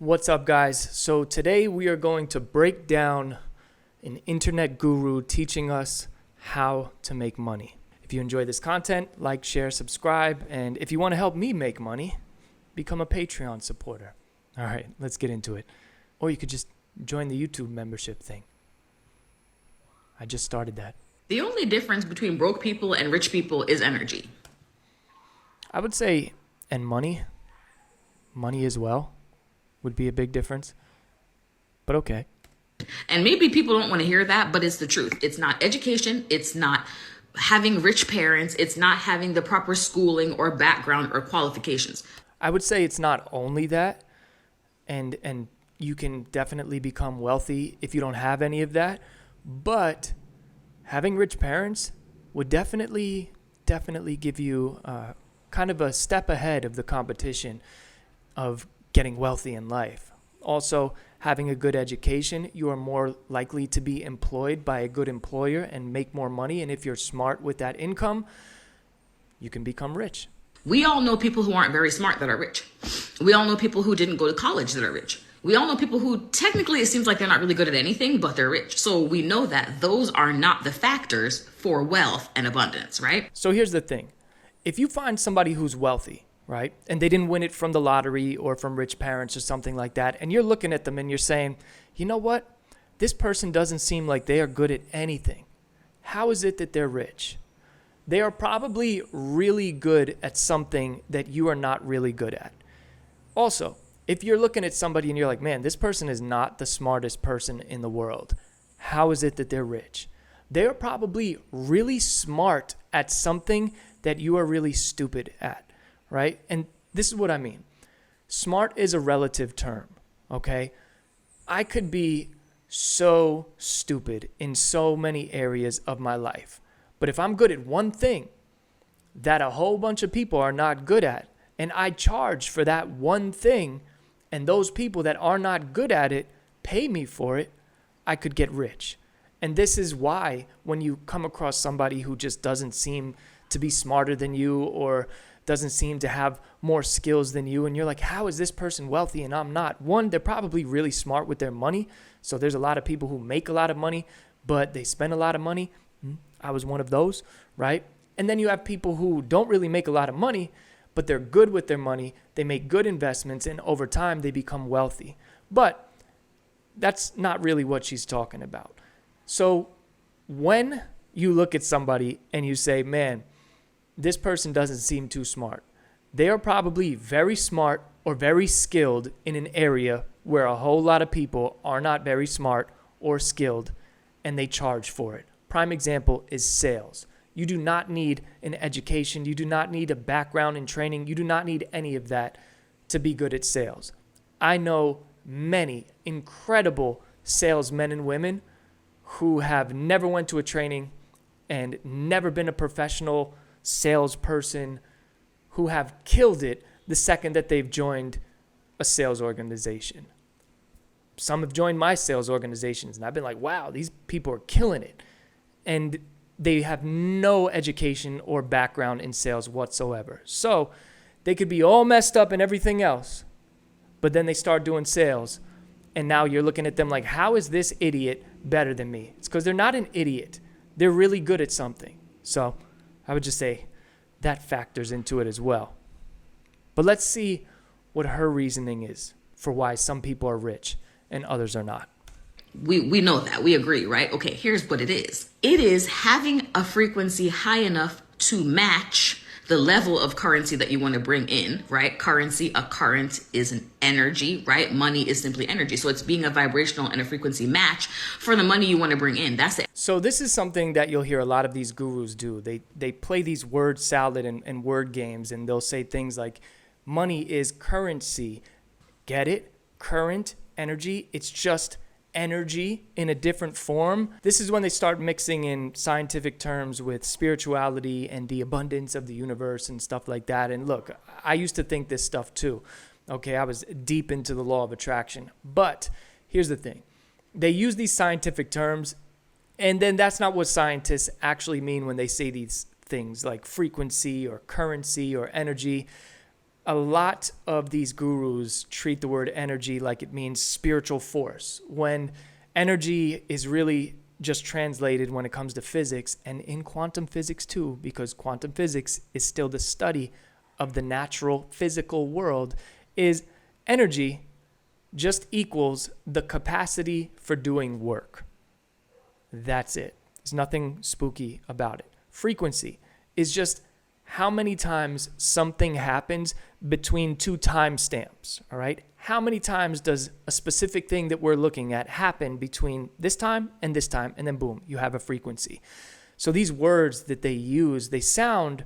What's up, guys? So today we are going to break down an internet guru teaching us how to make money. If you enjoy this content, like, share, subscribe, and if you want to help me make money, become a Patreon supporter. All right, let's get into it. Or you could just join the YouTube membership thing. I just started that. The only difference between broke people and rich people is energy. I would say, and money as well would be a big difference. But okay. And maybe people don't want to hear that, but it's the truth. It's not education. It's not having rich parents. It's not having the proper schooling or background or qualifications. I would say it's not only that, and you can definitely become wealthy if you don't have any of that, but having rich parents would definitely give you kind of a step ahead of the competition of getting wealthy in life. Also, having a good education, you are more likely to be employed by a good employer and make more money. And if you're smart with that income, you can become rich. We all know people who aren't very smart that are rich. We all know people who didn't go to college that are rich. We all know people who technically it seems like they're not really good at anything, but they're rich. So we know that those are not the factors for wealth and abundance, right? So here's the thing. If you find somebody who's wealthy, right, and they didn't win it from the lottery or from rich parents or something like that, and you're looking at them and you're saying, you know what? This person doesn't seem like they are good at anything. How is it that they're rich? They are probably really good at something that you are not really good at. Also, if you're looking at somebody and you're like, man, this person is not the smartest person in the world, how is it that they're rich? They're probably really smart at something that you are really stupid at. Right? And this is what I mean. Smart is a relative term, okay? I could be so stupid in so many areas of my life. But if I'm good at one thing that a whole bunch of people are not good at, and I charge for that one thing, and those people that are not good at it pay me for it, I could get rich. And this is why when you come across somebody who just doesn't seem to be smarter than you or doesn't seem to have more skills than you, and you're like, how is this person wealthy and I'm not? One, they're probably really smart with their money. So there's a lot of people who make a lot of money, but they spend a lot of money. I was one of those, right? And then you have people who don't really make a lot of money, but they're good with their money. They make good investments, and over time they become wealthy. But that's not really what she's talking about. So when you look at somebody and you say, man, this person doesn't seem too smart, they are probably very smart or very skilled in an area where a whole lot of people are not very smart or skilled, and they charge for it. Prime example is sales. You do not need an education. You do not need a background in training. You do not need any of that to be good at sales. I know many incredible salesmen and women who have never went to a training and never been a professional salesperson, who have killed it the second that they've joined a sales organization. Some have joined my sales organizations, and I've been like, wow, these people are killing it. And they have no education or background in sales whatsoever. So they could be all messed up and everything else, but then they start doing sales, and now you're looking at them like, how is this idiot better than me? It's because they're not an idiot. They're really good at something. So I would just say that factors into it as well. But let's see what her reasoning is for why some people are rich and others are not. We know that. We agree, right? Okay, here's what it is. It is having a frequency high enough to match the level of currency that you want to bring in, right? Currency, a current is an energy, right? Money is simply energy. So it's being a vibrational and a frequency match for the money you want to bring in. That's it. So this is something that you'll hear a lot of these gurus do. They play these word salad and word games, and they'll say things like, money is currency. Get it? Current, energy. It's just energy in a different form. This is when they start mixing in scientific terms with spirituality and the abundance of the universe and stuff like that. And look, I used to think this stuff too. Okay, I was deep into the law of attraction. But here's the thing. They use these scientific terms, and then that's not what scientists actually mean when they say these things like frequency or currency or energy. a lot of these gurus treat the word energy like it means spiritual force, when energy is really just translated when it comes to physics, and in quantum physics too, because quantum physics is still the study of the natural physical world, is energy just equals the capacity for doing work. That's it. There's nothing spooky about it. Frequency is just how many times something happens between two timestamps, all right? How many times does a specific thing that we're looking at happen between this time, and then boom, you have a frequency. So these words that they use, they sound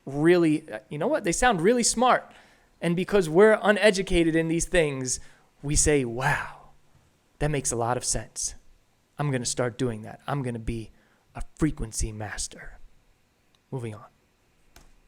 really, you know what? They sound really smart. And because we're uneducated in these things, we say, wow, that makes a lot of sense. I'm going to start doing that. I'm going to be a frequency master. Moving on.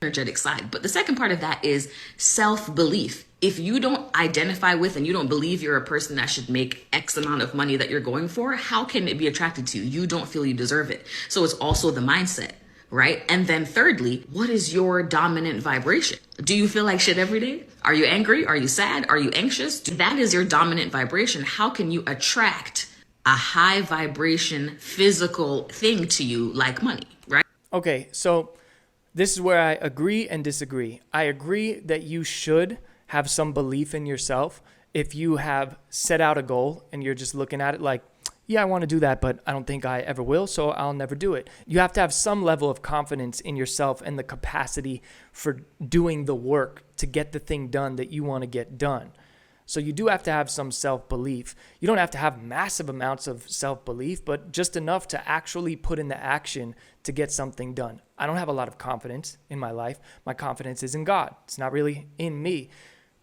Energetic side. But the second part of that is self-belief. If you don't identify with and you don't believe you're a person that should make X amount of money that you're going for, how can it be attracted to you? You don't feel you deserve it. So it's also the mindset, right? And then thirdly, what is your dominant vibration? Do you feel like shit every day? Are you angry? Are you sad? Are you anxious? That is your dominant vibration. How can you attract a high vibration physical thing to you like money, right? Okay, so this is where I agree and disagree. I agree that you should have some belief in yourself if you have set out a goal and you're just looking at it like, yeah, I want to do that, but I don't think I ever will, so I'll never do it. You have to have some level of confidence in yourself and the capacity for doing the work to get the thing done that you want to get done. So you do have to have some self-belief. You don't have to have massive amounts of self-belief, but just enough to actually put in the action to get something done. I don't have a lot of confidence in my life. My confidence is in God. It's not really in me.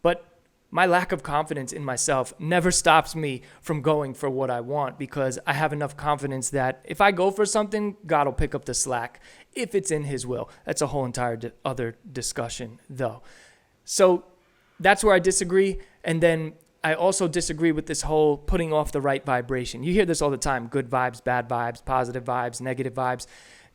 But my lack of confidence in myself never stops me from going for what I want, because I have enough confidence that if I go for something, God will pick up the slack if it's in his will. That's a whole entire other discussion, though. So that's where I disagree. And then I also disagree with this whole putting off the right vibration. You hear this all the time: good vibes, bad vibes, positive vibes, negative vibes.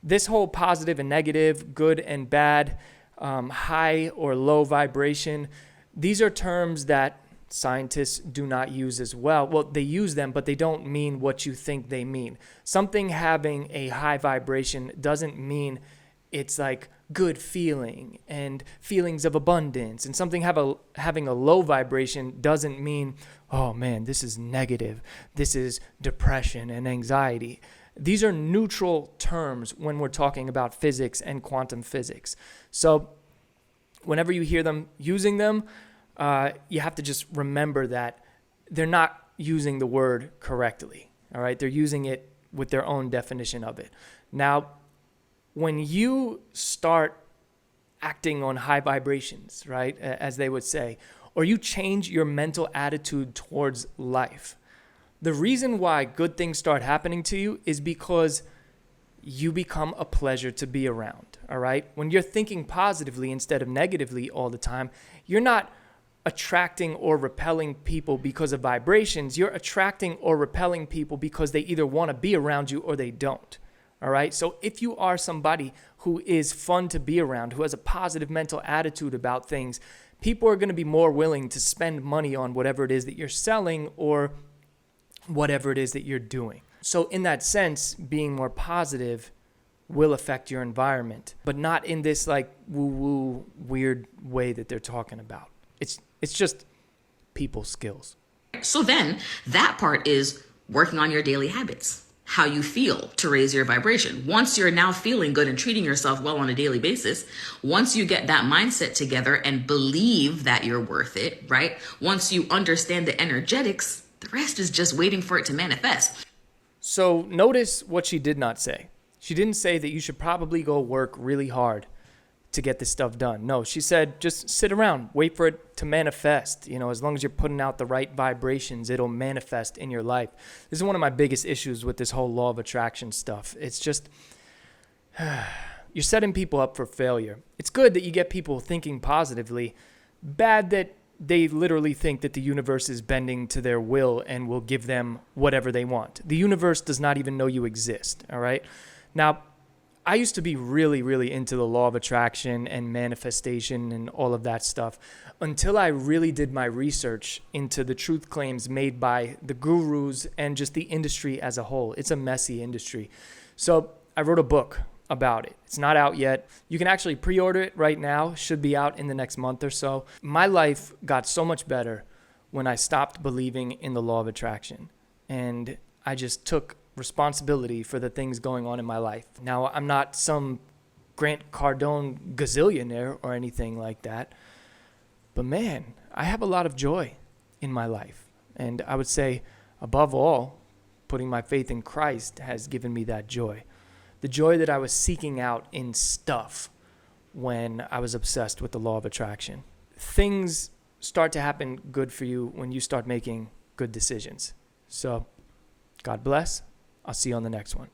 This whole positive and negative, good and bad, high or low vibration, these are terms that scientists do not use as well. Well, they use them, but they don't mean what you think they mean. Something having a high vibration doesn't mean it's like good feeling and feelings of abundance. And something having a low vibration doesn't mean, oh man, this is negative. This is depression and anxiety. These are neutral terms when we're talking about physics and quantum physics. So whenever you hear them using them, you have to just remember that they're not using the word correctly. All right, they're using it with their own definition of it. Now, when you start acting on high vibrations, right, as they would say, or you change your mental attitude towards life, the reason why good things start happening to you is because you become a pleasure to be around, all right? When you're thinking positively instead of negatively all the time, you're not attracting or repelling people because of vibrations. You're attracting or repelling people because they either want to be around you or they don't, all right? So if you are somebody who is fun to be around, who has a positive mental attitude about things, people are going to be more willing to spend money on whatever it is that you're selling or whatever it is that you're doing. So in that sense, being more positive will affect your environment, but not in this like woo-woo weird way that they're talking about. It's just people skills. So then that part is working on your daily habits, how you feel to raise your vibration. Once you're now feeling good and treating yourself well on a daily basis, once you get that mindset together and believe that you're worth it, right? Once you understand the energetics, the rest is just waiting for it to manifest. So notice what she did not say. She didn't say that you should probably go work really hard to get this stuff done. No, she said just sit around, wait for it to manifest. You know, as long as you're putting out the right vibrations, it'll manifest in your life. This is one of my biggest issues with this whole law of attraction stuff. It's just, you're setting people up for failure. It's good that you get people thinking positively. Bad that they literally think that the universe is bending to their will and will give them whatever they want. The universe does not even know you exist, all right? Now, I used to be really, really into the law of attraction and manifestation and all of that stuff until I really did my research into the truth claims made by the gurus and just the industry as a whole. It's a messy industry. So I wrote a book about it. It's not out yet. You can actually pre-order it right now. Should be out in the next month or so. My life got so much better when I stopped believing in the law of attraction. And I just took responsibility for the things going on in my life. Now, I'm not some Grant Cardone gazillionaire or anything like that. But man, I have a lot of joy in my life. And I would say, above all, putting my faith in Christ has given me that joy. The joy that I was seeking out in stuff when I was obsessed with the law of attraction. Things start to happen good for you when you start making good decisions. So, God bless. I'll see you on the next one.